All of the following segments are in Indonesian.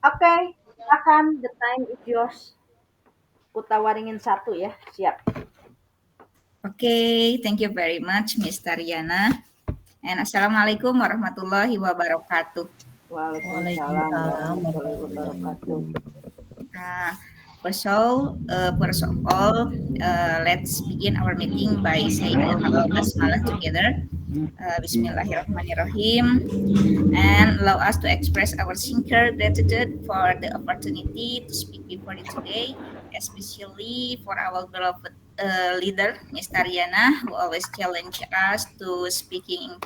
Oke, silakan. The time is yours. Kutawaringin satu ya. Siap. Okay, thank you very much, Miss Tariana. And Assalamualaikum warahmatullahi wabarakatuh. Waalaikumsalam Waalaikumsalam warahmatullahi warahmatullahi wabarakatuh. Uh, first of all, let's begin our meeting by saying Basmalah together. Bismillahirrahmanirrahim. And allow us to express our sincere gratitude for the opportunity to speak before you today, especially for our beloved leader, Ms. Tariana, who always challenge us to speaking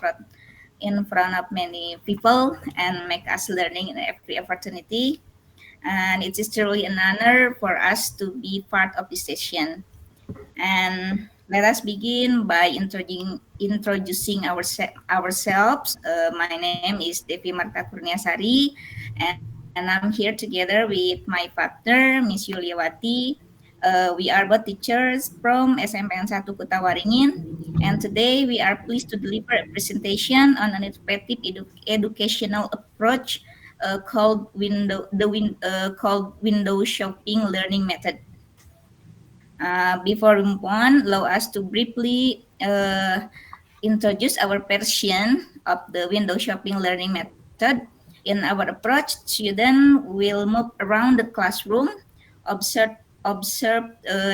in front of many people and make us learning in every opportunity. And it is truly an honor for us to be part of this session. And let us begin by introducing ourselves. My name is Devi Marta Kurniasari, and I'm here together with my partner, Miss Yuliawati. We are both teachers from SMPN 1 Kutawaringin, and today we are pleased to deliver a presentation on an innovative educational approach called window shopping learning method. Before we move on, allow us to briefly introduce our version of the window shopping learning method. In our approach, students will move around the classroom, observe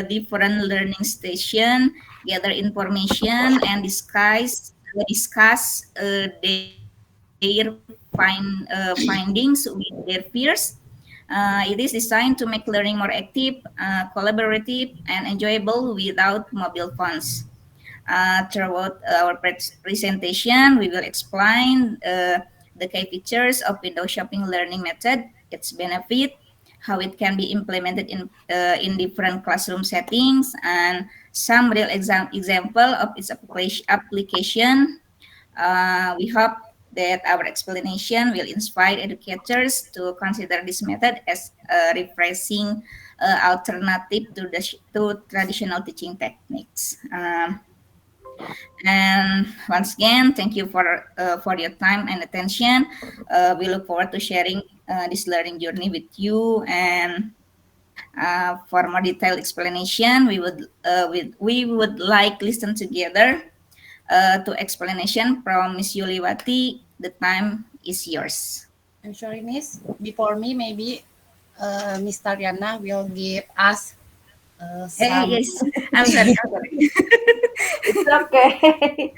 different learning station, gather information, and discuss their findings with their peers. It is designed to make learning more active, collaborative, and enjoyable without mobile phones. Throughout our presentation, we will explain the key features of window shopping learning method, its benefit, how it can be implemented in different classroom settings, and some real example of its application. We hope that our explanation will inspire educators to consider this method as a refreshing alternative to traditional teaching techniques. And once again, thank you for your time and attention. We look forward to sharing this learning journey with you. And for more detailed explanation, we would like listen together to explanation from Miss Yuliwati. The time is yours. I'm sorry, Miss. Before me, maybe Miss Tariana will give us Hey, some. yes, I'm sorry. I'm sorry. It's okay.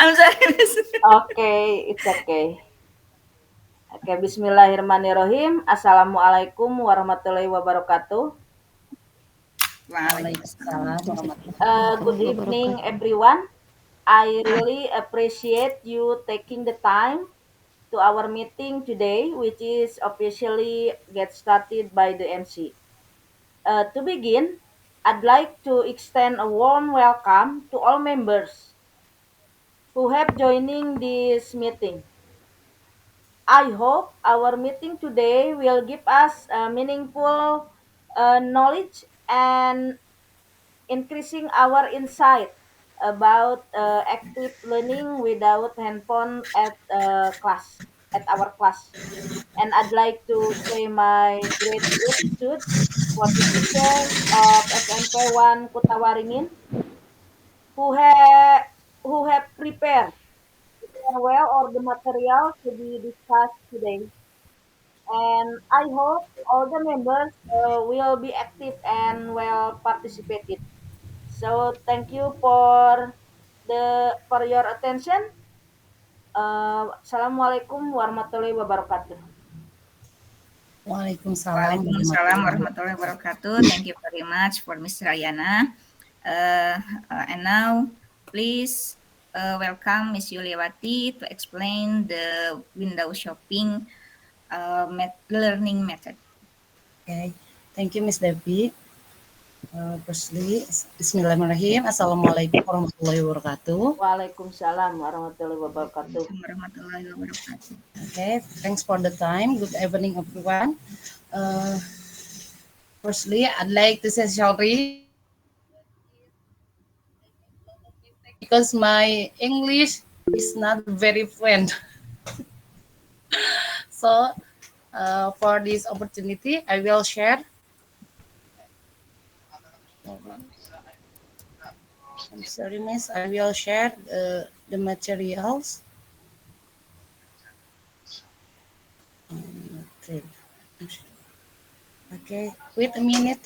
I'm sorry, Miss. Okay, it's okay. Oke, bismillahirrahmanirrahim. Assalamualaikum warahmatullahi wabarakatuh. Waalaikumsalam Waalaikumsalam. Good evening, everyone. I really appreciate you taking the time to our meeting today, which is officially get started by the MC. To begin, I'd like to extend a warm welcome to all members who have joining this meeting. I hope our meeting today will give us meaningful knowledge and increasing our insight about active learning without handphone at our class. And I'd like to say my great gratitude for the teachers of SMP 1 Kutawaringin who have who have prepared well all the material to be discussed today. And I hope all the members will be active and well participated. So thank you for your attention. Assalamualaikum warahmatullahi wabarakatuh. Waalaikumsalam Waalaikumsalam warahmatullahi warahmatullahi wabarakatuh. Thank you very much for Miss Rayana. And now, please welcome Miss Yuliawati to explain the window shopping learning method. Okay. Thank you, Miss Devi. Firstly, Bismillahirrahmanirrahim. Assalamualaikum warahmatullahi wabarakatuh. Waalaikumsalam warahmatullahi wabarakatuh. Warahmatullahi wabarakatuh. Okay, thanks for the time. Good evening, everyone. Firstly, I'd like to say sorry because my English is not very fluent. So for this opportunity, I will share. I'm sorry, Miss. I will share the materials. Okay. Okay. Wait a minute.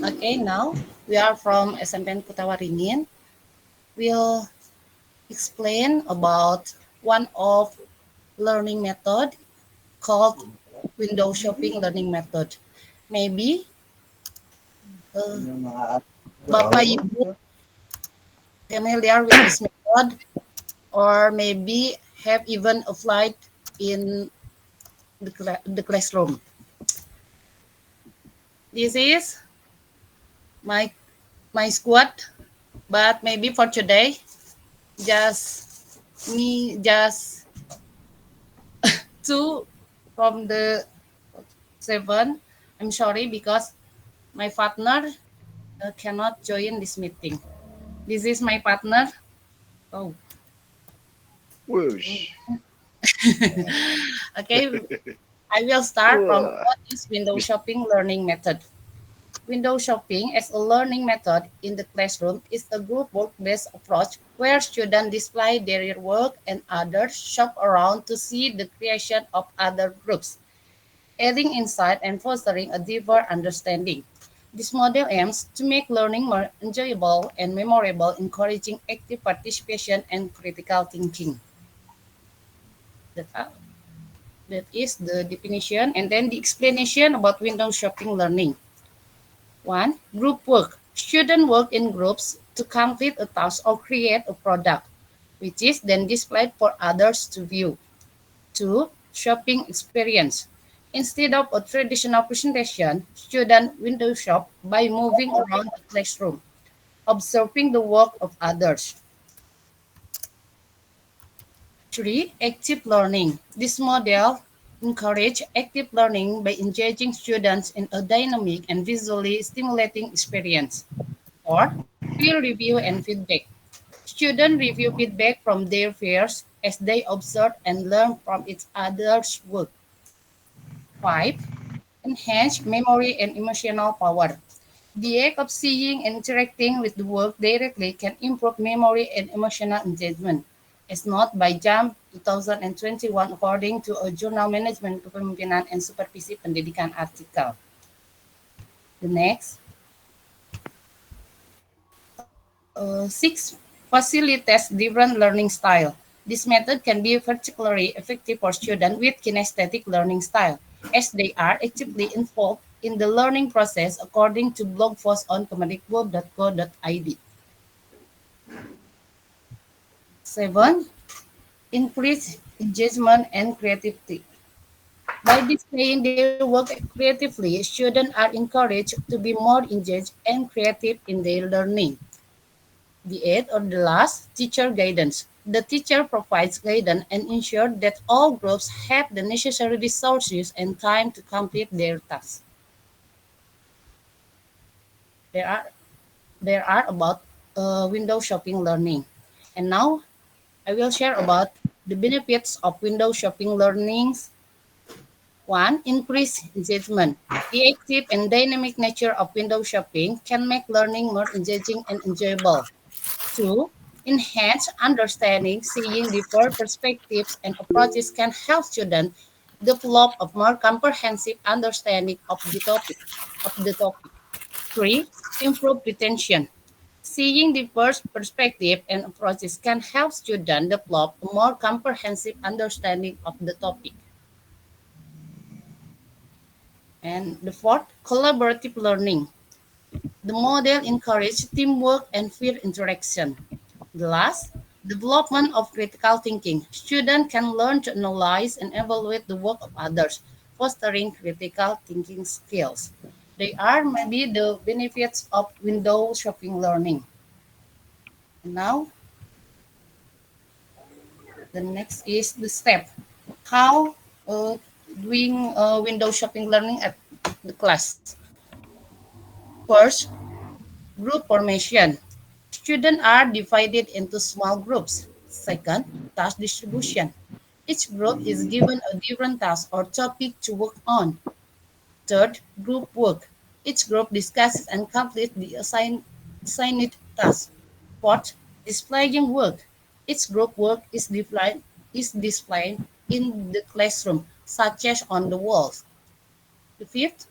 Okay. Now we are from SMPN Kutawaringin. We'll explain about one of learning method called window shopping learning method. Maybe Bapak Ibu familiar with this method or maybe have even applied in the classroom. This is my my squad, but maybe for today, just me, just two from the seven. I'm sorry because my partner cannot join this meeting. This is my partner. Oh, Whoosh. okay. I will start from what is window shopping learning method. Window shopping as a learning method in the classroom is a group work-based approach where students display their work and others shop around to see the creation of other groups, adding insight and fostering a deeper understanding. This model aims to make learning more enjoyable and memorable, encouraging active participation and critical thinking. That, that is the definition and then the explanation about window shopping learning. 1. Group work. Students work in groups to complete a task or create a product, which is then displayed for others to view. 2. Shopping experience. Instead of a traditional presentation, students window shop by moving around the classroom, observing the work of others. 3. Active learning. This model encourages active learning by engaging students in a dynamic and visually stimulating experience. 4. Peer review and feedback. Students review feedback from their peers as they observe and learn from each other's work. 5. Enhance memory and emotional power. The act of seeing and interacting with the work directly can improve memory and emotional engagement, as noted by JAM 2021 according to a Journal Management Kepemimpinan and Supervisi Pendidikan article. The next. 6. Facilitates different learning style. This method can be particularly effective for students with kinesthetic learning style, as they are actively involved in the learning process according to blog post on kemendikbud.go.id. 7. Increase engagement and creativity. By displaying their work creatively, students are encouraged to be more engaged and creative in their learning. The eighth or the last, teacher guidance. The teacher provides guidance and ensures that all groups have the necessary resources and time to complete their tasks. There are there are about window shopping learning. And now I will share about the benefits of window shopping learnings. 1. Increase engagement. The active and dynamic nature of window shopping can make learning more engaging and enjoyable. 2. Enhance understanding. Seeing different perspectives and approaches can help students develop a more comprehensive understanding of the topic. 3. Improve retention. Seeing diverse perspectives and approaches can help students develop a more comprehensive understanding of the topic. And the fourth, collaborative learning. The model encourages teamwork and peer interaction. The last, development of critical thinking. Students can learn to analyze and evaluate the work of others, fostering critical thinking skills. They are maybe the benefits of window shopping learning. And now, The next is the step. How doing window shopping learning at the class. First, group formation. Students are divided into small groups. Second, task distribution. Each group is given a different task or topic to work on. Third, group work. Each group discusses and completes the assigned task. Fourth, displaying work. Each group work is displayed in the classroom, such as on the walls. The fifth,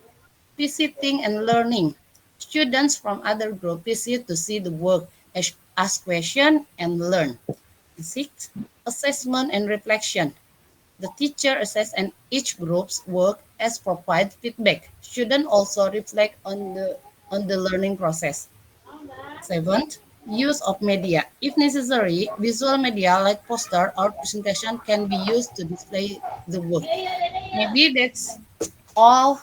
visiting and learning. Students from other groups visit to see the work, ask questions, and learn. The sixth, assessment and reflection. The teacher assesses and each group's work as provide feedback. Students also reflect on the learning process. Seventh, use of media. If necessary, visual media like poster or presentation can be used to display the work. Maybe that's all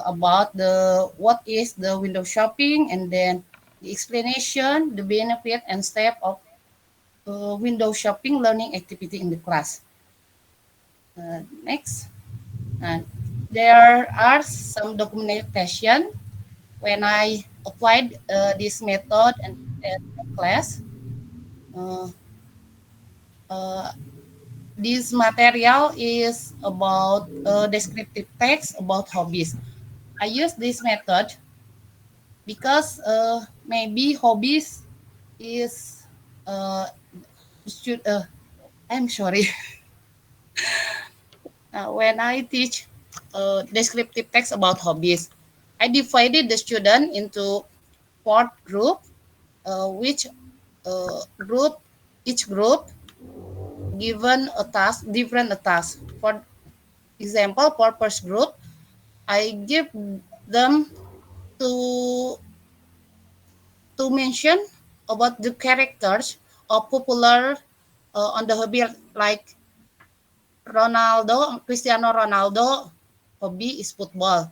about the what is the window shopping, and then the explanation, the benefit and step of window shopping learning activity in the class. Next, and there are some documentation when I applied this method and class. Uh, uh, this material is about descriptive text about hobbies. I use this method because maybe hobbies is should I'm sorry. When I teach descriptive text about hobbies, I divided the student into four group, which group each group given a task, different a task. For example, for first group, I give them to mention about the characters of popular on the hobby, like Ronaldo, Cristiano Ronaldo, hobby is football.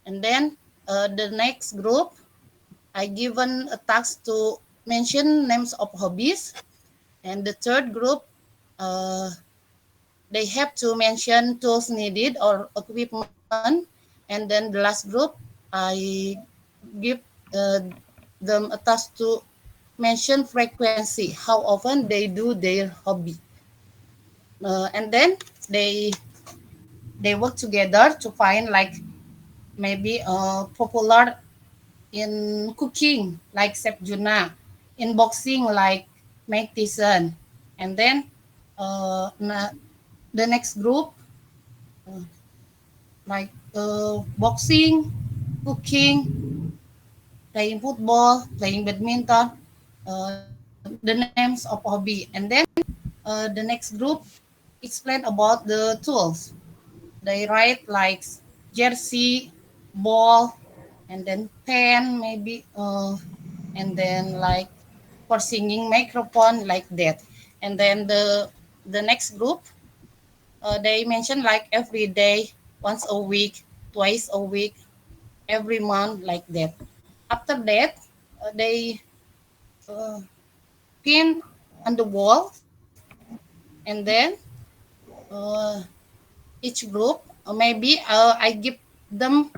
And then the next group, I given a task to mention names of hobbies. And the third group, uh, they have to mention tools needed or equipment. And then the last group, I give uh, them a task to mention frequency, how often they do their hobby. And then they they work together to find like maybe popular in cooking like Chef Juna, in boxing like Mike Tyson, and then the next group uh, like boxing, cooking, playing football, playing badminton, the names of hobby, and then the next group explain about the tools. They write like jersey, ball, and then pen maybe, and then like for singing microphone like that. And then the next group, they mention like every day, once a week, twice a week, every month like that. After that, they uh, pin on the wall, and then uh, each group maybe I give them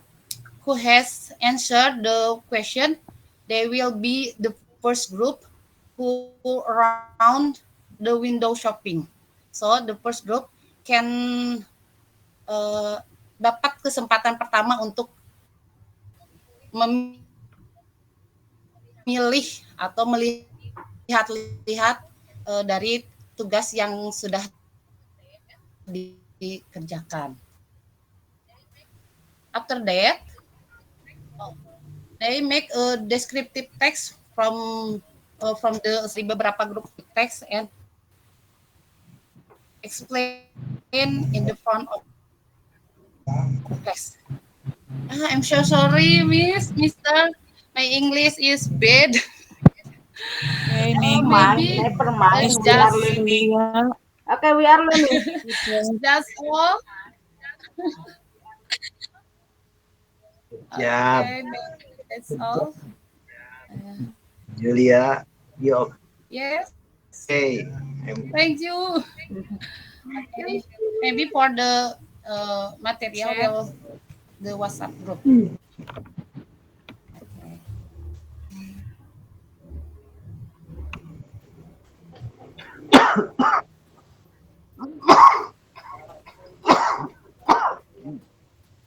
who has answered the question, they will be the first group who around the window shopping. So the first group can uh, dapat kesempatan pertama untuk memilih atau melihat-lihat dari tugas yang sudah dikerjakan. After that, they make a descriptive text from the beberapa group text and explain in the front of class. I'm so sorry, Mister. My English is bad. Okay, Never Ning. mind, Maybe never mind. Nice We are just teaching, learning. Nia. Okay, we are learning. Okay. just all. Yeah, Okay, maybe that's all. Uh, Julia, you yes. Okay. Thank you. Okay. Maybe for the material will the WhatsApp group.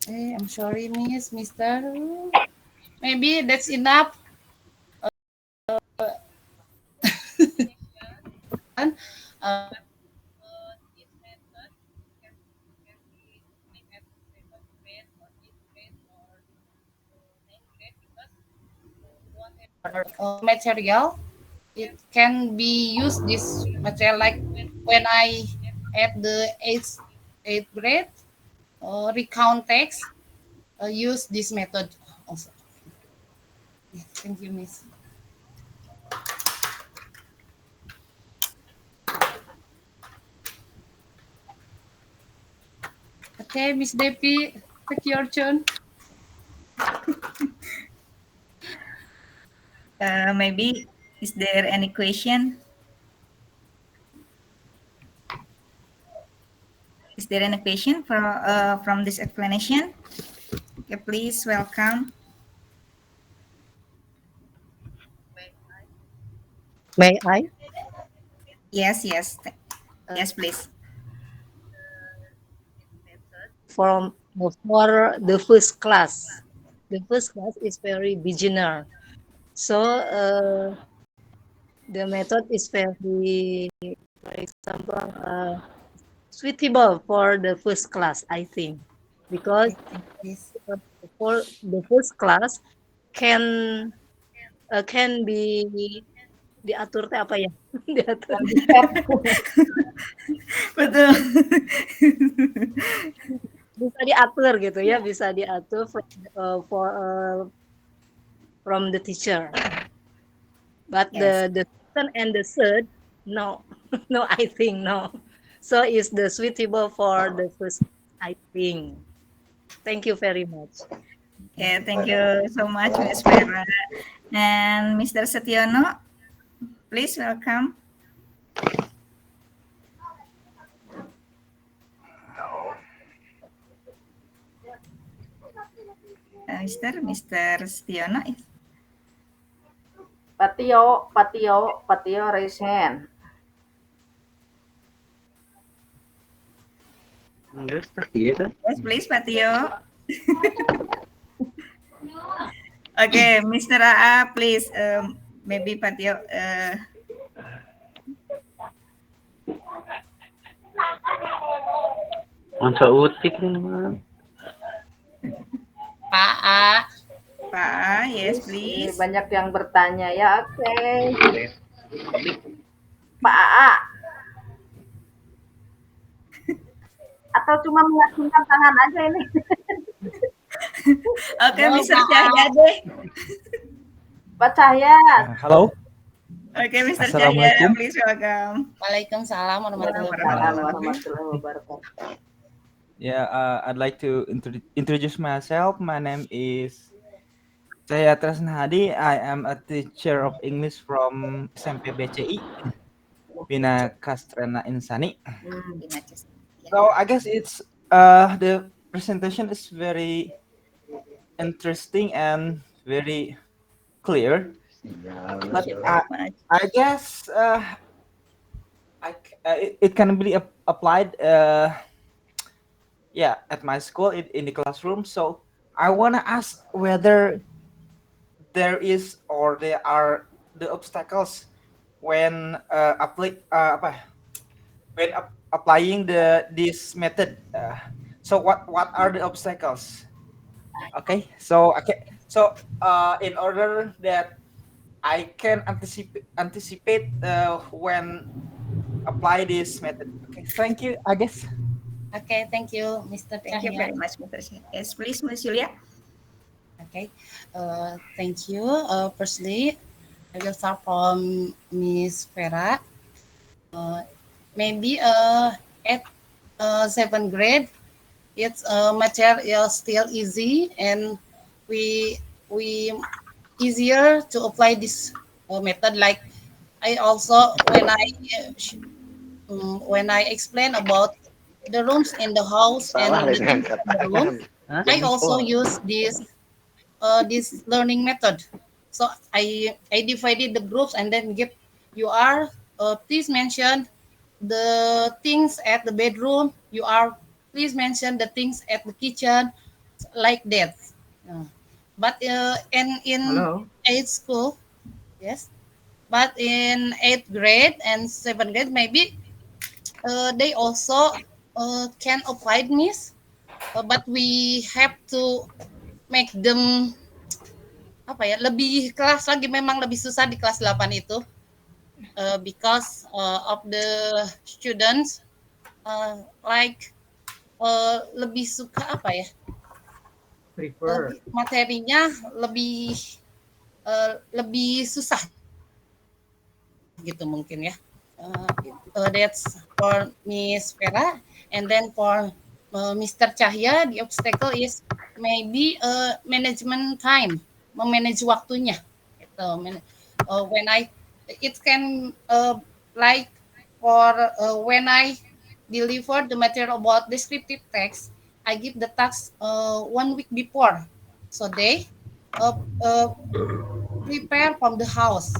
Okay. I'm sorry, Miss, Mister. Maybe that's enough. Uh, material, it can be used this material like when I at the eighth grade recount text, use this method also. Yeah, thank you, Miss. Okay, Miss Devi, take your turn. Maybe is there any question? Is there any question from this explanation? Okay, please welcome. May I? Yes, yes, yes, please. For the first class. The first class is very beginner. So the method is very, for example, suitable for the first class, I think, because Please. for the first class can can be diatur teh apa ya? Diatur. Betul. Bisa diatur gitu ya, bisa diatur from the teacher. But Yes. the second and the third, no, no, I think no. So it's the suitable for the first, I think. Thank you very much. Okay, thank you so much, Ms. Vera. And Mr. Setiono, please welcome. Mr. Setiono. Patio, raise hand. Yes, gitu. Yes, please, Patio. Okay, Mr. AA, please. Maybe Patio. Masa utik nih naman. Pak A. Pak A, yes, Ini please. banyak yang bertanya ya. Oke. Pak AA. Atau cuma mengacungkan tangan aja ini? Oke, Halo, Mr. Pak A. Cahya deh. Pak Cahya. Halo. Oke, Mr. Cahya, Assalamualaikum. please welcome. Waalaikumsalam warahmatullahi Waalaikumsalam wabarakatuh. warahmatullahi wabarakatuh. Yeah, I'd like to introduce myself. My name is Cahya Tresnahadi. I am a teacher of English from SMP BCI, Bina Kastrena Insani. So I guess it's the presentation is very interesting and very clear. But I guess it can be applied at my school in the classroom. So I want to ask whether there is or there are the obstacles when applying this method. So what are the obstacles? Okay, so in order that I can anticipate when apply this method. Okay, thank you. I guess. Okay, thank you, Mr. Thank you Cahya. very much, Mr. Cahya. Yes, please, Ms. Julia. Okay, thank you. Firstly, I will start from Miss Vera. Maybe at seventh grade, it's material still easy, and we easier to apply this method like I also when I explain about the rooms in the house Salah and the lagi things angkat. in the room, Hah? I also use this learning method. So I divided the groups and then give you are please mention the things at the bedroom. You are please mention the things at the kitchen, like that. Uh, but in Hello. eighth school, yes. But in eighth grade and seventh grade, maybe they also can apply this, but we have to make them apa ya lebih kelas lagi, memang lebih susah di kelas 8 itu because of the students like lebih suka apa ya Prefer. materinya lebih lebih susah gitu mungkin ya. That's for Miss Vera, and then for Mr. Cahya, the obstacle is maybe management time, memanage waktunya. Gitu. When it can like for when I deliver the material about descriptive text, I give the task 1 week before, so they uh, uh, prepare from the house.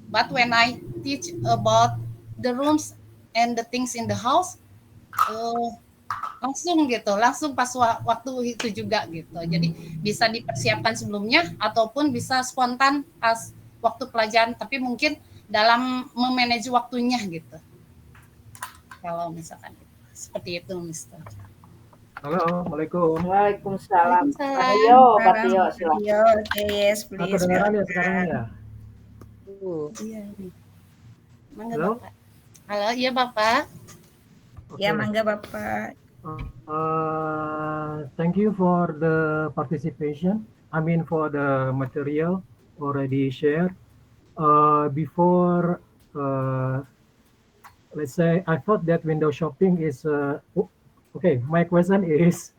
But when I teach about the rooms and the things in the house, uh, langsung pas waktu itu juga gitu. Jadi bisa dipersiapkan sebelumnya ataupun bisa spontan pas waktu pelajaran, tapi mungkin dalam memanage waktunya gitu. Kalau misalkan seperti itu, Mister. Halo, Assalamualaikum. Waalaikumsalam. Waalaikumsalam. Pak Tio, Pak Tio, silakan. Okay, yes, please. Kedengaran ya sekarang ya? Iya. Mangga Halo? Bapak. Halo, iya Bapak. Ya, Oke. mangga Bapak. Thank you for the participation. I mean for the material already shared. Before, let's say, I thought that window shopping is okay. My question is,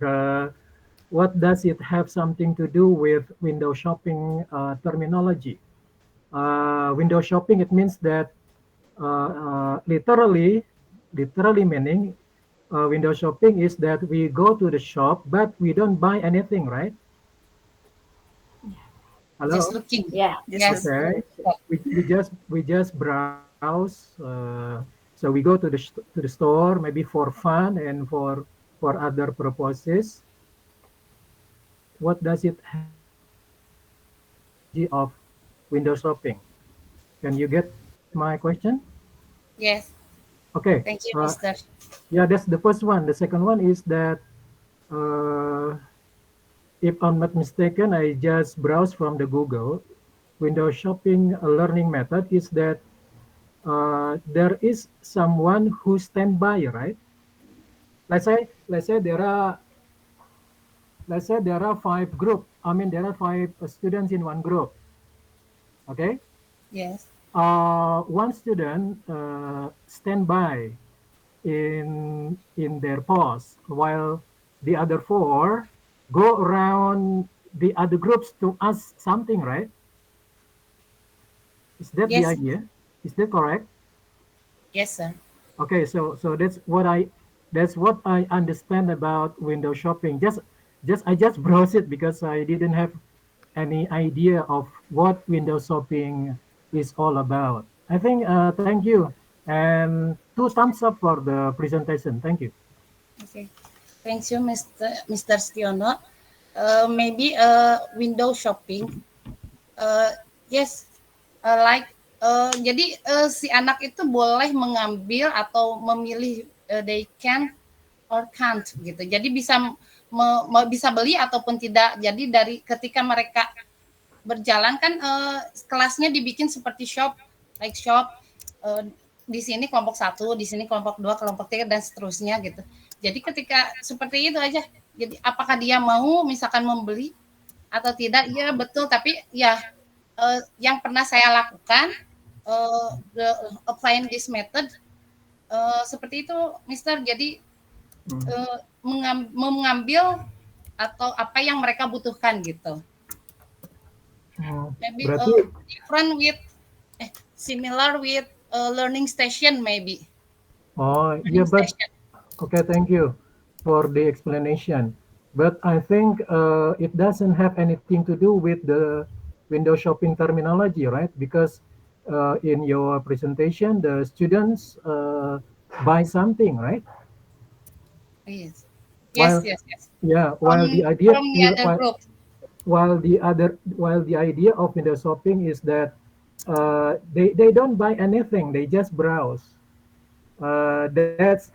what does it have something to do with window shopping terminology? Window shopping, it means that literally meaning window shopping is that we go to the shop but we don't buy anything, right? Hello. Just looking. Ya, Yes. Okay. We just browse. So we go to the store maybe for fun and for other purposes. What does it have of window shopping? Can you get my question? Yes. Okay. Thank you, Mister. Yeah, that's the first one. The second one is that if I'm not mistaken, I just browse from the Google. Window shopping learning method is that there is someone who stand by, right? Let's say there are 5 group. I mean there are 5 students in one group. Okay. Yes. One student stand by in their post while the other 4 go around the other groups to ask something, right? Is that the Yes. idea? Is that correct? Yes, sir. Okay, so that's what I understand about window shopping. I just browse it because I didn't have any idea of what window shopping is all about. I think thank you and 2 thumbs up for the presentation. Thank you. Okay. Thank you, Mr. Stiono. Maybe window shopping. Yes, jadi si anak itu boleh mengambil atau memilih they can or can't gitu. Jadi bisa bisa beli ataupun tidak. Jadi dari ketika mereka berjalan kan kelasnya dibikin seperti shop, like shop. Di sini kelompok 1, di sini kelompok 2, kelompok 3 dan seterusnya gitu. Jadi ketika seperti itu aja. Jadi apakah dia mau misalkan membeli atau tidak? Ya betul, tapi ya yang pernah saya lakukan applying this method seperti itu, Mister. Jadi mengambil atau apa yang mereka butuhkan gitu. Maybe Berarti different with similar with learning station maybe. Oh, yeah, Learning but station. okay, thank you for the explanation. But I think it doesn't have anything to do with the window shopping terminology, right? Because in your presentation, the students buy something, right? Yes. Yes, While yes, yes. yeah, From while the idea from the other group. while the idea of window shopping is that they don't buy anything, they just browse. That's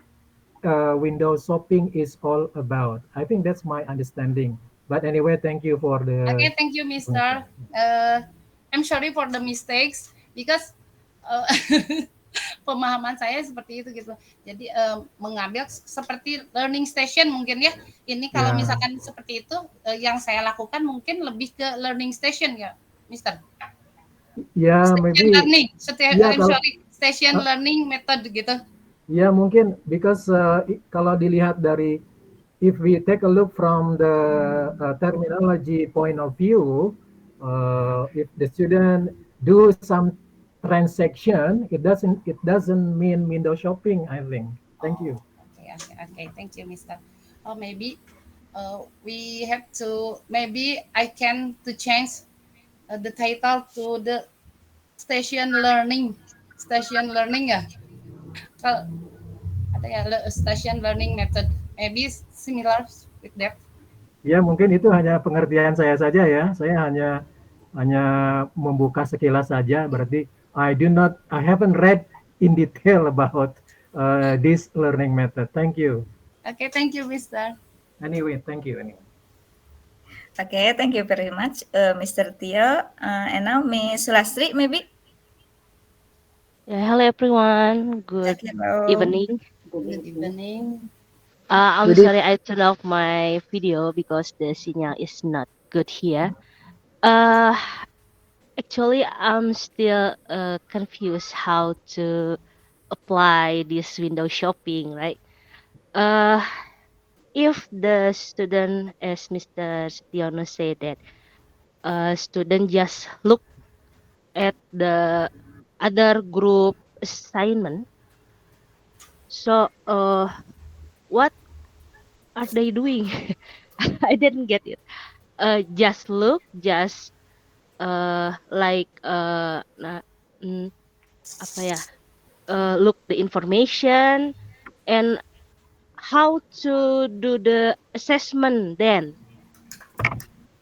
window shopping is all about. I think that's my understanding. But anyway, thank you for the Okay, thank you, explanation. Mister. I'm sorry for the mistakes because uh, pemahaman saya seperti itu gitu. Jadi mengambil seperti learning station mungkin ya. Ini kalau Yeah, misalkan seperti itu yang saya lakukan mungkin lebih ke learning station ya, Mister. yeah, Station maybe learning. yeah I'm kalau sorry, station uh, learning method gitu. ya mungkin because kalau dilihat dari if we take a look from the terminology point of view, if the student do some transaction, it doesn't mean window shopping. I think. Thank Oh, you. okay, okay, okay. Thank you, Mister. Or maybe we have to. Maybe I can to change the title to the station learning. Station learning ya. Kalau ada ya station learning method. Maybe similar with that. Ya, mungkin itu hanya pengertian saya saja ya. Saya hanya membuka sekilas saja. Berarti I haven't read in detail about this learning method. Thank you. Okay, thank you, Mister. Anyway, thank you. Anyway. Okay, thank you very much, Mr. Tio. And now Miss Sulastri, maybe. Yeah, hello everyone. Good Okay, hello. evening. Good evening. I'm Good sorry I turned off my video because the signal is not good here. Uh, Actually, I'm still confused how to apply this window shopping, right? Uh, if the student, as Mr. Setiono said that, student just look at the other group assignment. So, what are they doing? I didn't get it. Just look, just like mm, apa ya? Look the information and how to do the assessment then.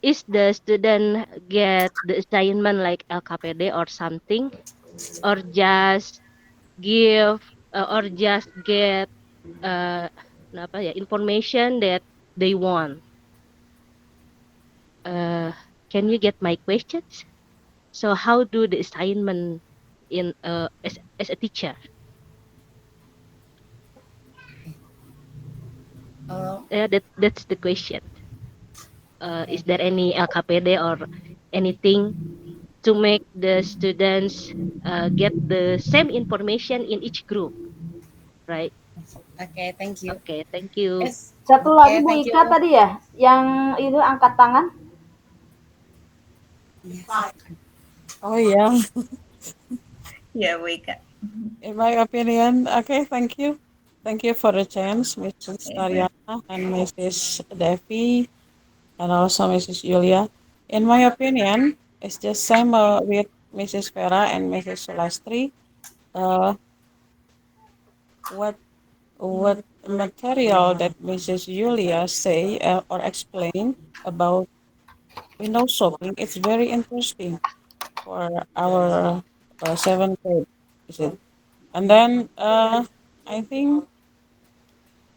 Is the student get the assignment like LKPD or something, or just give or just get uh, apa ya information that they want? Uh, can you get my questions? So how do the assignment in as a teacher? Uh, Yeah, that's the question. Is there any LKPD or anything to make the students get the same information in each group, right? okay, thank you. Okay, thank you. Yes. Satu lagi Okay, Bu thank you. Ika tadi ya, yang itu angkat tangan. Oh yeah. Yeah, Wika. In my opinion, okay, thank you. Thank you for the chance, Mrs. Yeah. Tariana and Mrs. Devi and also Mrs. Julia. In my opinion, it's just same with Mrs. Vera and Mrs. Sulastri. Uh, what material that Mrs. Julia say or explain about window shopping, it's very interesting for our seventh grade. Is it? And then I think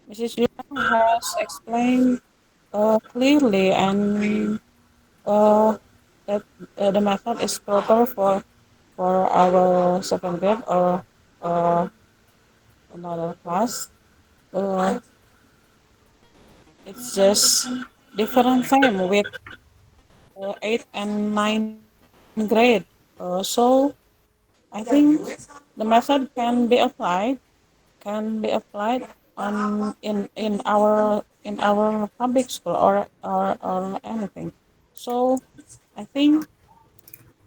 Mrs. Yuan has explained clearly and uh, that the method is proper for our second grade or uh, another class. Uh, it's just different theme with 8th and 9th grade. So I think the method can be applied in our public school or anything. So I think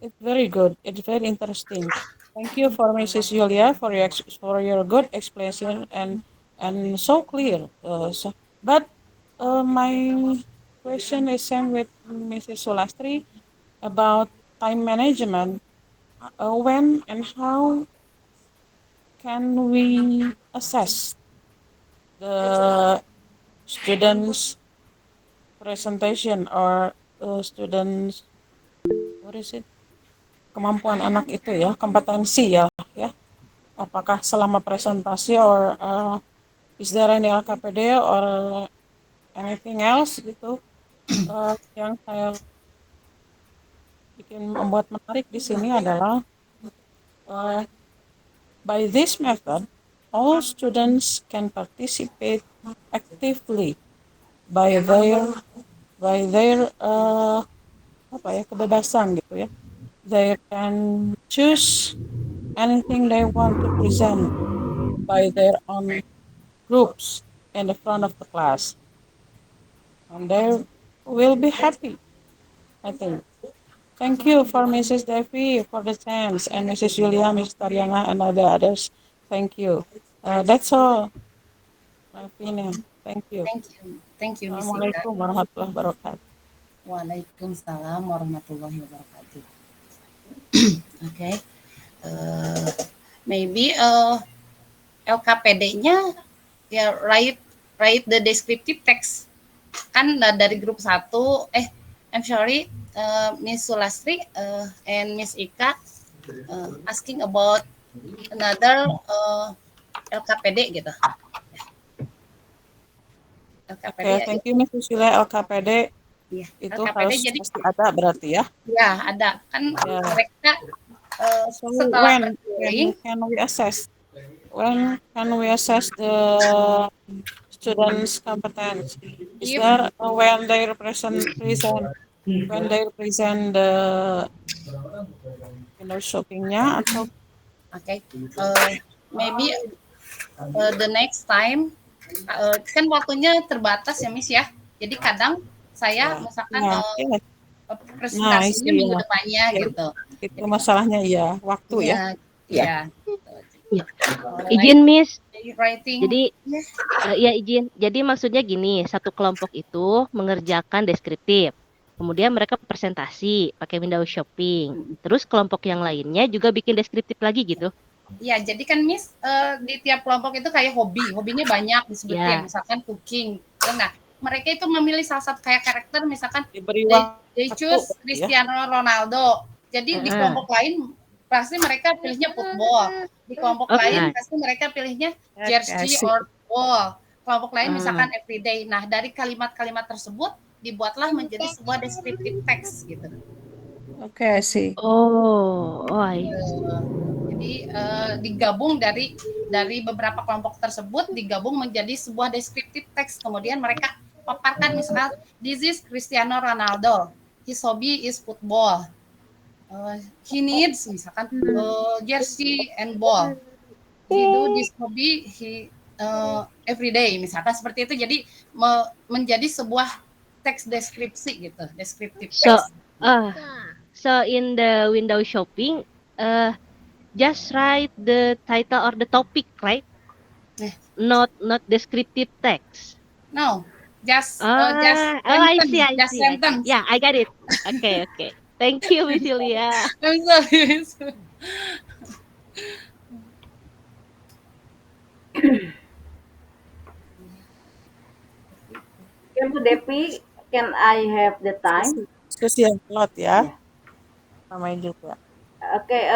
it's very good. It's very interesting. Thank you for Mrs. Julia for your good explanation and so clear. But my question is same with Mrs. Sulastri about time management. When and how can we assess the students' presentation or students, what is it, kemampuan anak itu ya, kompetensi ya. Apakah selama presentasi or is there any LKPD or anything else gitu yang saya bikin membuat menarik di sini adalah uh, by this method all students can participate actively by their apa ya, kebebasan gitu ya. They can choose anything they want to present by their own groups in the front of the class, and they will be happy, I think. Thank you for Mrs. Devi for the chance, and Mrs. Julia, Mrs. Tariana, and all the others. Thank you. That's all, my opinion. Thank you. Thank you, Miss Ika. Assalamualaikum warahmatullahi wabarakatuh. Waalaikumsalam warahmatullahi wabarakatuh. Okay. Maybe LKPD-nya ya write the descriptive text. Kan dari grup 1, I'm sorry, Miss Sulastri and Miss Ika asking about another LKPD gitu. LKPD. Okay, thank you Miss Susila. LKPD ya, itu LKPD harus jadi pasti ada berarti ya? Ya ada kan mereka So setelah when can we assess? When can we assess the students' competence? Is there when they present the window shoppingnya atau? Okay, maybe the next time kan waktunya terbatas ya Miss ya. Jadi kadang saya misalkan presentasinya minggu depannya gitu. Itu masalahnya ya, waktu ya. Iya. Izin Miss. Writing. Jadi ya izin. Jadi maksudnya gini, satu kelompok itu mengerjakan deskriptif. Kemudian mereka presentasi pakai window shopping. Terus kelompok yang lainnya juga bikin deskriptif lagi gitu. Ya, jadi kan Miss di tiap kelompok itu kayak hobinya banyak disebutin, misalkan cooking. Nah, mereka itu memilih salah satu kayak karakter, misalkan they choose Cristiano Ronaldo. Jadi di kelompok lain pasti mereka pilihnya football. Di kelompok lain pasti mereka pilihnya jersey or ball. Kelompok lain misalkan everyday. Nah, dari kalimat-kalimat tersebut dibuatlah menjadi sebuah descriptive text gitu. Oke, sih. Jadi digabung dari beberapa kelompok tersebut digabung menjadi sebuah descriptive text. Kemudian mereka paparkan misalnya this is Cristiano Ronaldo, his hobby is football, he needs misalkan jersey and ball, he do this hobby every day misalkan seperti itu. Jadi menjadi sebuah teks deskripsi gitu, descriptive text. So in the window shopping, just write the title or the topic, right? Not descriptive text. No, just I see. Sentence. Yeah, I got it. Okay. Thank you, Miss Julia. I'm sorry. Devi, can I have the time? Diskusi yang lot ya. Namanya juga. Okay,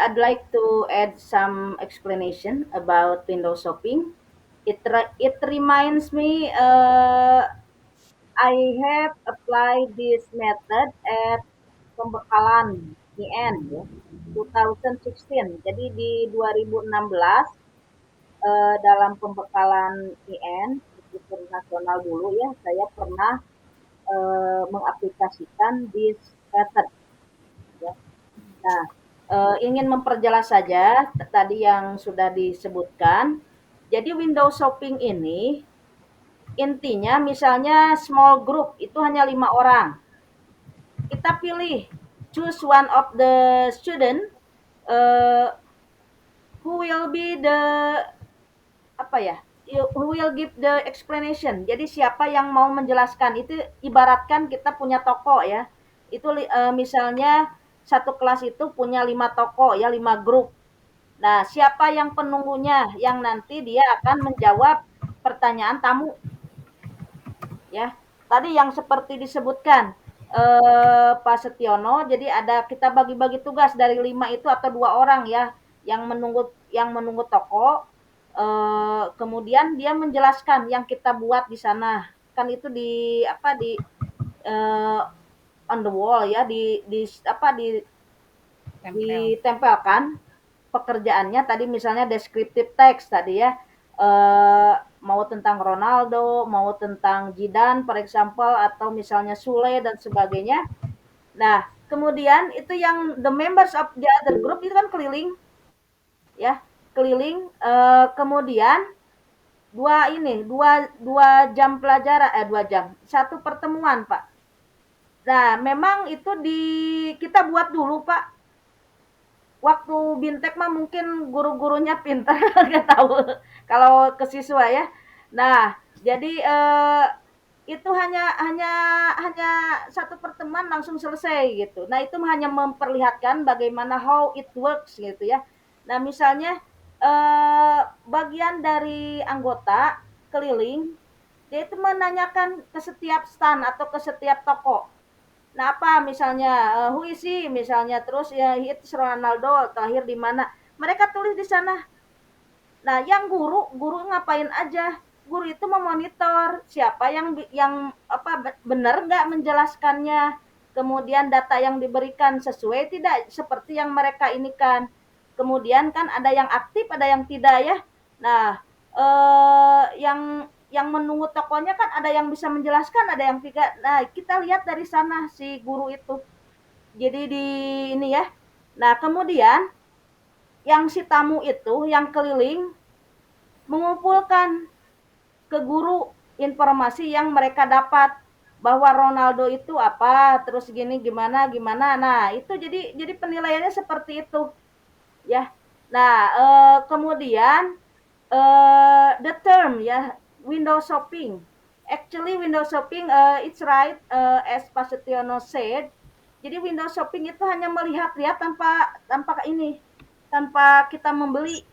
I'd like to add some explanation about window shopping. It reminds me I have applied this method at pembekalan IN ya, 2016. Jadi di 2016 dalam pembekalan IN nasional dulu ya, saya pernah mengaplikasikan this method. Ya. Nah, ingin memperjelas saja tadi yang sudah disebutkan. Jadi window shopping ini intinya misalnya small group itu hanya 5 orang. Kita pilih choose one of the student who will be the apa ya? Who will give the explanation. Jadi siapa yang mau menjelaskan? Itu ibaratkan kita punya toko ya. Itu misalnya satu kelas itu punya 5 toko ya, 5 grup. Nah, siapa yang penunggunya yang nanti dia akan menjawab pertanyaan tamu. Ya. Tadi yang seperti disebutkan Pak Setiono, jadi ada kita bagi-bagi tugas dari 5 itu atau 2 orang ya yang menunggu toko. Kemudian dia menjelaskan yang kita buat di sana. Kan itu di apa di on the wall ya di apa Tempel. ditempelkan pekerjaannya tadi misalnya descriptive text tadi ya mau tentang Ronaldo, mau tentang Zidane for example atau misalnya Sule dan sebagainya. Nah, kemudian itu yang the members of the other group itu kan keliling ya, keliling kemudian dua jam pelajaran 2 jam, satu pertemuan, Pak. Nah, memang itu kita buat dulu, Pak. Waktu Bintek mah mungkin guru-gurunya pintar nggak tahu kalau ke siswa ya. Nah, jadi itu hanya satu pertemuan langsung selesai gitu. Nah, itu hanya memperlihatkan bagaimana how it works gitu ya. Nah, misalnya bagian dari anggota keliling dia itu menanyakan ke setiap stand atau ke setiap toko. Nah, apa misalnya who is he misalnya terus ya it's Ronaldo lahir di mana? Mereka tulis di sana. Nah, yang guru ngapain aja? Guru itu memonitor siapa yang apa benar nggak menjelaskannya. Kemudian data yang diberikan sesuai tidak seperti yang mereka inikan. Kemudian kan ada yang aktif, ada yang tidak ya. Nah, yang menunggu tokonya kan ada yang bisa menjelaskan, ada yang tidak. Nah, kita lihat dari sana si guru itu. Jadi di ini ya. Nah, kemudian yang si tamu itu yang keliling mengumpulkan ke guru informasi yang mereka dapat bahwa Ronaldo itu apa, terus gini gimana gimana. Nah, itu jadi penilaiannya seperti itu. Ya. Nah, kemudian the term ya window shopping. Actually window shopping it's right as Pak Setiono said. Jadi window shopping itu hanya melihat-lihat tanpa kita membeli.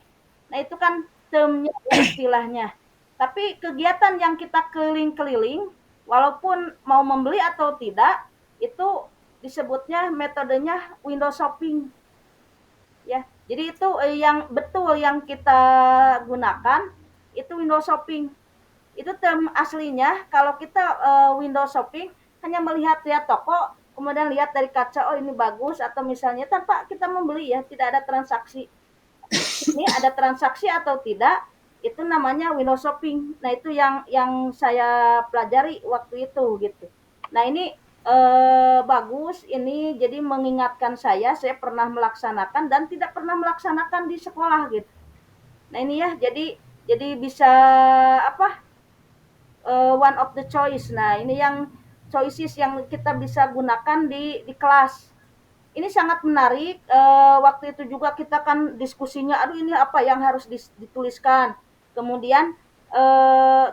Nah, itu kan termnya istilahnya. Tapi kegiatan yang kita keliling-keliling walaupun mau membeli atau tidak itu disebutnya metodenya window shopping. Ya. Jadi itu yang betul yang kita gunakan itu window shopping. Itu term aslinya kalau kita window shopping hanya melihat-lihat toko, kemudian lihat dari kaca oh ini bagus atau misalnya tanpa kita membeli ya, tidak ada transaksi. Ini ada transaksi atau tidak, itu namanya window shopping. Nah, itu yang saya pelajari waktu itu gitu. Nah, ini bagus ini jadi mengingatkan saya pernah melaksanakan dan tidak pernah melaksanakan di sekolah gitu. Nah, ini ya jadi bisa apa one of the choice. Nah, ini yang choices yang kita bisa gunakan di kelas. Ini sangat menarik. Waktu itu juga kita kan diskusinya, aduh ini apa yang harus dituliskan. Kemudian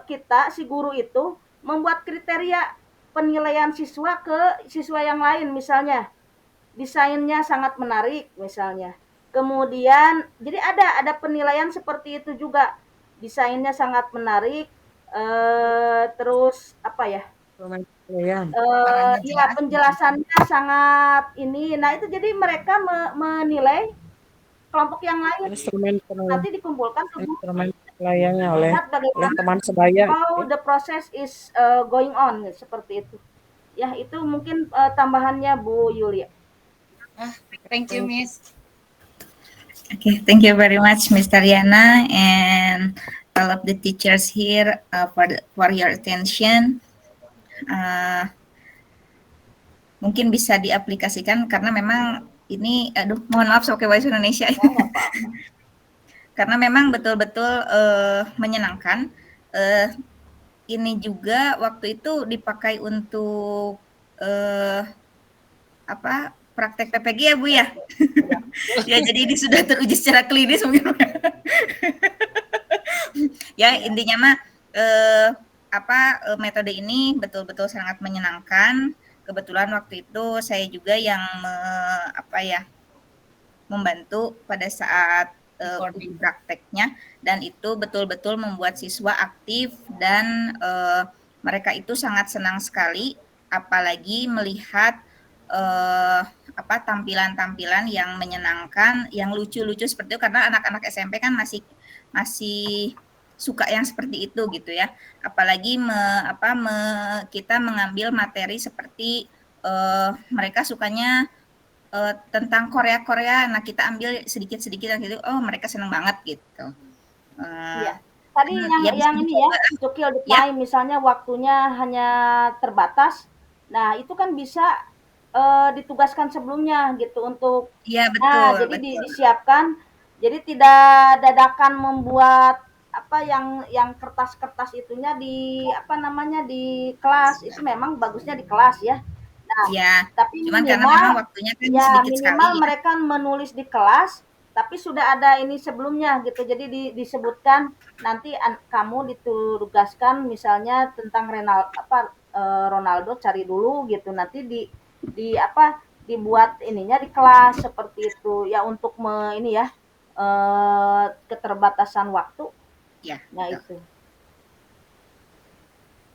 kita si guru itu membuat kriteria penilaian siswa ke siswa yang lain misalnya. Desainnya sangat menarik misalnya. Kemudian jadi ada penilaian seperti itu juga. Desainnya sangat menarik. Terus apa ya? Ya penjelasannya sangat ini. Nah, itu jadi mereka menilai kelompok yang lain. Nanti dikumpulkan ke penilaiannya oleh teman sebaya. How the process is going on seperti itu. Ya, itu mungkin tambahannya Bu Yulia. Thank you, Miss. Okay, thank you very much, Miss Tariana, and all of the teachers here for your attention. Mungkin bisa diaplikasikan karena memang ini, mohon maaf pakai bahasa Indonesia. Karena memang betul-betul menyenangkan. Ini juga waktu itu dipakai untuk praktek PPG ya Bu ya. Ya jadi ini sudah teruji secara klinis mungkin. Ya intinya mah metode ini betul-betul sangat menyenangkan. Kebetulan waktu itu saya juga yang membantu pada saat uji prakteknya, dan itu betul-betul membuat siswa aktif dan mereka itu sangat senang sekali, apalagi melihat tampilan-tampilan yang menyenangkan, yang lucu-lucu seperti itu, karena anak-anak SMP kan masih suka yang seperti itu gitu ya. Apalagi kita mengambil materi seperti mereka sukanya tentang Korea, nah kita ambil sedikit-sedikit gitu, oh mereka senang banget gitu. Iya. Tadi yang ini ya, to kill the time, misalnya waktunya hanya terbatas, nah itu kan bisa ditugaskan sebelumnya gitu untuk, betul, jadi betul. disiapkan, jadi tidak dadakan membuat yang kertas-kertas itunya di di kelas, itu memang bagusnya di kelas ya. Nah, tapi cuman karena memang waktunya kan sedikit minimal sekali. Mereka menulis di kelas, tapi sudah ada ini sebelumnya gitu. Jadi disebutkan nanti kamu ditugaskan misalnya tentang Ronaldo cari dulu gitu. Nanti dibuat ininya di kelas seperti itu ya, untuk keterbatasan waktu. Ya. Nah itu.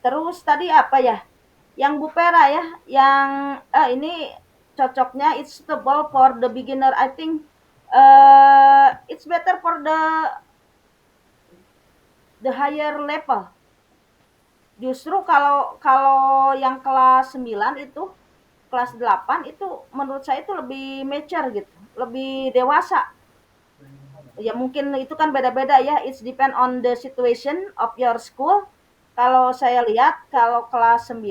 Terus tadi apa ya? Yang Bu Pera ya, yang ini cocoknya it's suitable for the beginner. I think it's better for the higher level. Justru kalau yang kelas 9 itu, kelas 8 itu menurut saya itu lebih mature gitu, lebih dewasa. Ya mungkin itu kan beda-beda ya, it's depend on the situation of your school. Kalau saya lihat kalau kelas 9,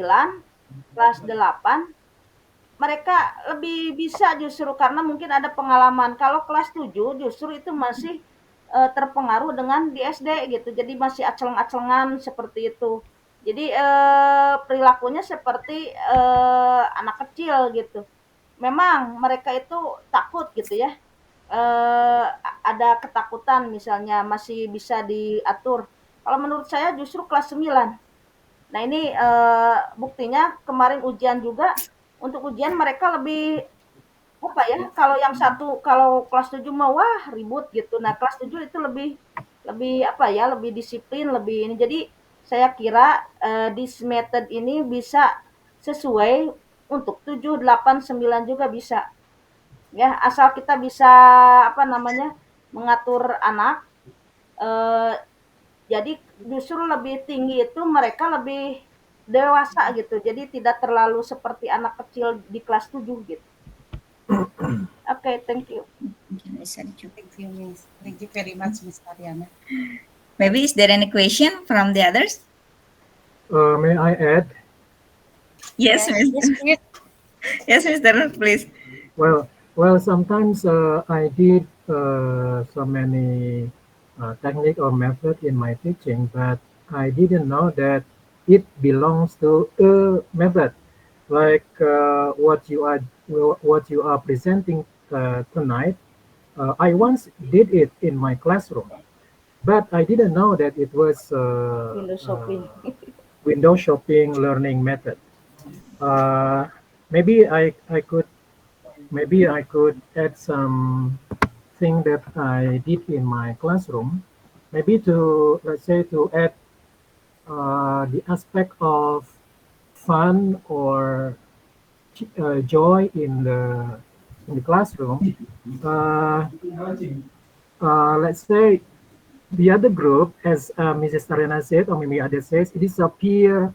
kelas 8 mereka lebih bisa justru karena mungkin ada pengalaman. Kalau kelas 7 justru itu masih terpengaruh dengan di SD gitu. Jadi masih aceleng-acelengan seperti itu. Jadi perilakunya seperti anak kecil gitu. Memang mereka itu takut gitu ya. Ada ketakutan misalnya, masih bisa diatur. Kalau menurut saya justru kelas 9. Nah ini buktinya kemarin ujian juga, untuk ujian mereka lebih kalau yang satu, kalau kelas 7 mau wah ribut gitu. Nah kelas 7 itu lebih lebih disiplin, lebih ini. Jadi saya kira this method ini bisa sesuai untuk 7, 8, 9 juga bisa. Ya, asal kita bisa mengatur anak. Jadi justru lebih tinggi itu mereka lebih dewasa gitu. Jadi tidak terlalu seperti anak kecil di kelas 7 gitu. Okay, thank you. Thank you, Miss. Thank you very much, Miss Ariana. Maybe is there any question from the others? May I add? Yes, Mr. Yes, Mr. Please. Well, sometimes I did so many technique or method in my teaching, but I didn't know that it belongs to a method, like what you are presenting tonight. I once did it in my classroom, but I didn't know that it was window shopping learning method. Maybe I could add some thing that I did in my classroom, maybe to, let's say, to add the aspect of fun or joy in the classroom. Let's say the other group, as Mrs. Tarena said, or maybe others says, it is a peer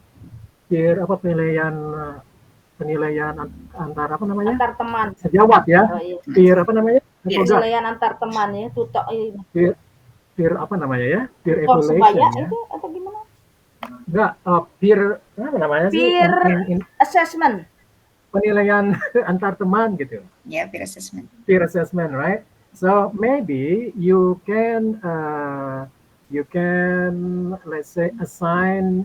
penilaian antar antar teman, sejawat ya. Peer penilaian antar teman ya, tutor peer peer evaluation ya. Itu atau gimana? Enggak, peer assessment, penilaian antar teman gitu. Peer assessment. Peer assessment, right? So maybe you can let's say assign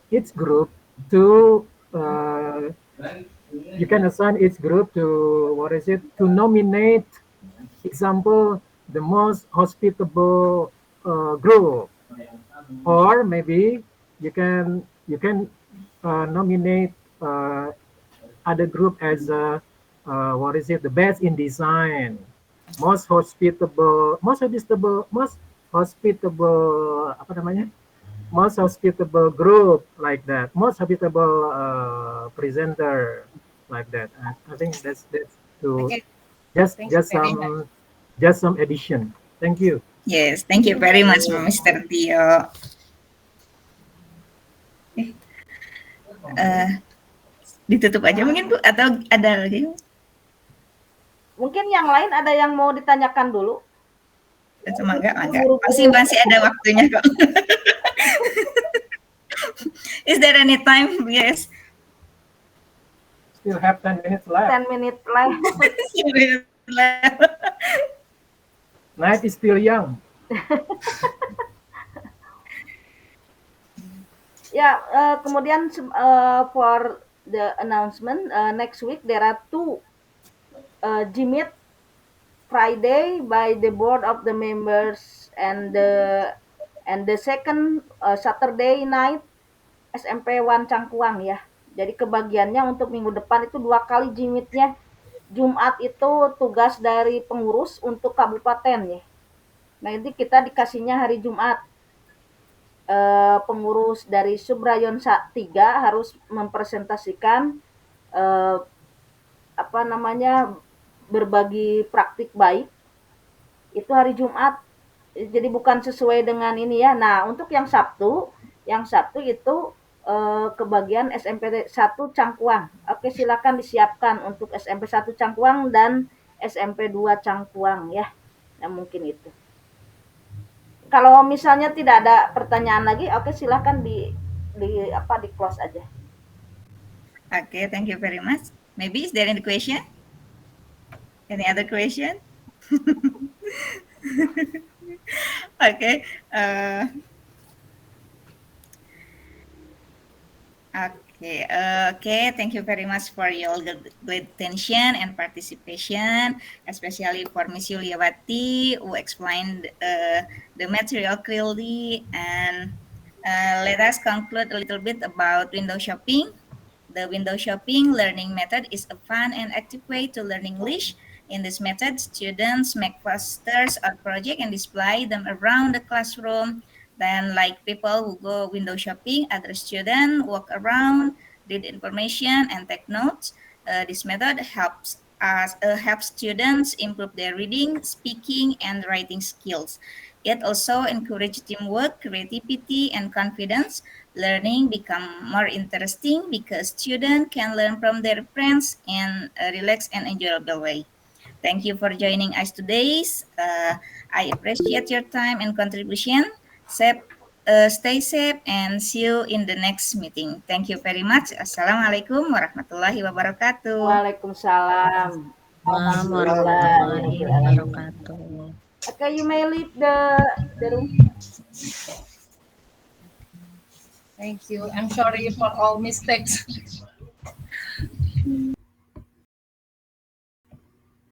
each group to you can assign each group to to nominate, example, the most hospitable group, or maybe you can nominate other group as the best in design, most hospitable apa namanya, most hospitable group, like that, most hospitable presenter, like that. I think that's to Okay, just thank you just very much. some just some addition. Thank you. Yes, thank you very much, Mr. Tio. Eh, ditutup aja mungkin Bu, atau ada lagi? Mungkin yang lain ada yang mau ditanyakan dulu? Mangga. Buru-buru. Masih ada waktunya kok. Is there any time? Yes. Still have 10 minutes left. 10 minutes left. Night is still young. Ya, kemudian for the announcement, next week there are two GMIT Friday by the board of the members, and the second Saturday night SMP 1 Cangkuang ya. Jadi kebagiannya untuk minggu depan itu 2 kali GMIT-nya. Jumat itu tugas dari pengurus untuk kabupaten ya. Nah, ini kita dikasihnya hari Jumat. Pengurus dari Subrayon 3 harus mempresentasikan berbagi praktik baik itu hari Jumat. Jadi bukan sesuai dengan ini ya. Nah, untuk yang Sabtu itu kebagian SMP 1 Cangkuang. Oke, silakan disiapkan untuk SMP 1 Cangkuang dan SMP 2 Cangkuang ya. Nah, mungkin itu. Kalau misalnya tidak ada pertanyaan lagi, oke, silakan di close aja. Okay, thank you very much. Maybe is there any question? Any other question? Okay. Okay. Thank you very much for your great attention and participation, especially for Miss Yuliawati, who explained the material clearly. And let us conclude a little bit about window shopping. The window shopping learning method is a fun and active way to learn English. In this method, students make posters or projects and display them around the classroom. Then, like people who go window shopping, other students walk around, read information, and take notes. This method helps students improve their reading, speaking, and writing skills. It also encourages teamwork, creativity, and confidence. Learning become more interesting because students can learn from their friends in a relaxed and enjoyable way. Thank you for joining us today. I appreciate your time and contribution. Stay safe and see you in the next meeting. Thank you very much. Assalamualaikum warahmatullahi wabarakatuh. Waalaikumsalam. Warahmatullahi wabarakatuh. Okay, you may leave the room. Thank you. I'm sorry for all mistakes.